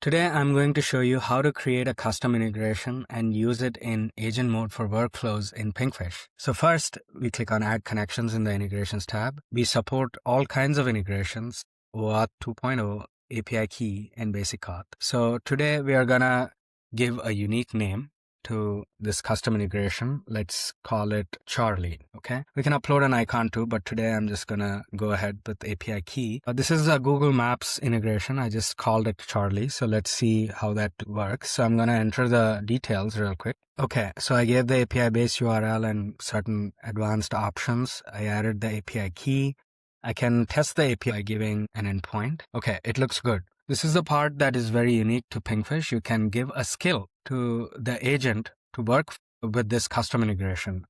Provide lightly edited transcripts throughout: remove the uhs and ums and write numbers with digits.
Today, I'm going to show you how to create a custom integration and use it in agent mode for workflows in Pinkfish. So first, we click on Add Connections in the Integrations tab. We support all kinds of integrations, OAuth 2.0, API Key, and Basic Auth. So today, we are going to give a unique name to this custom integration. Let's call it Charlie, okay? We can upload an icon too, but today I'm just gonna go ahead with API key. This is a Google Maps integration. I just called it Charlie. So let's see how that works. So I'm gonna enter the details real quick. Okay, so I gave the API base URL and certain advanced options. I added the API key. I can test the API by giving an endpoint. Okay, it looks good. This is the part that is very unique to Pinkfish. You can give a skill to the agent to work with this custom integration.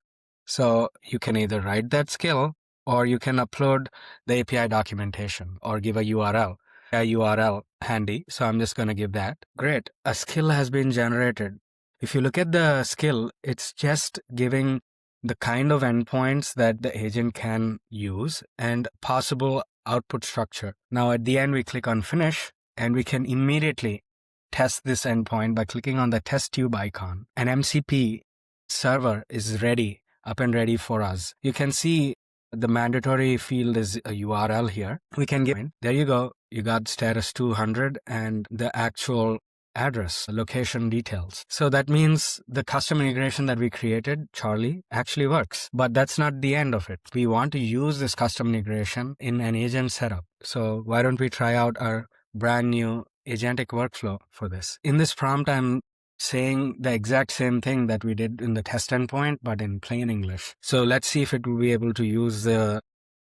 So you can either write that skill or you can upload the API documentation or give a URL handy. So I'm just going to give that. Great. A skill has been generated. If you look at the skill, it's just giving the kind of endpoints that the agent can use and possible output structure. Now at the end, we click on finish and we can immediately test this endpoint by clicking on the test tube icon. An MCP server is ready, up and ready for us. You can see the mandatory field is a URL here. We can give it. There you go. You got status 200 and the actual address, location details. So that means the custom integration that we created, Charlie, actually works. But that's not the end of it. We want to use this custom integration in an agent setup. So why don't we try out our brand new agentic workflow for this? In this prompt, I'm saying the exact same thing that we did in the test endpoint, but in plain English. So let's see if it will be able to use the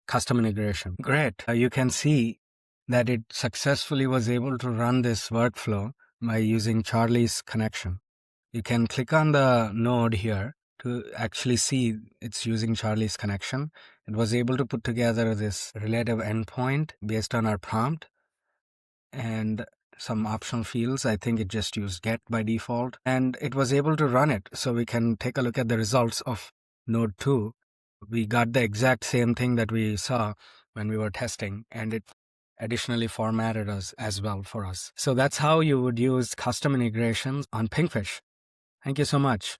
custom integration. Great. You can see that it successfully was able to run this workflow by using Charlie's connection. You can click on the node here to actually see it's using Charlie's connection. It was able to put together this relative endpoint based on our prompt and some optional fields. I think it just used get by default, and it was able to run it. So we can take a look at the results of node 2. We got the exact same thing that we saw when we were testing, and it additionally formatted us as well for us. So that's how you would use custom integrations on Pinkfish. Thank you so much.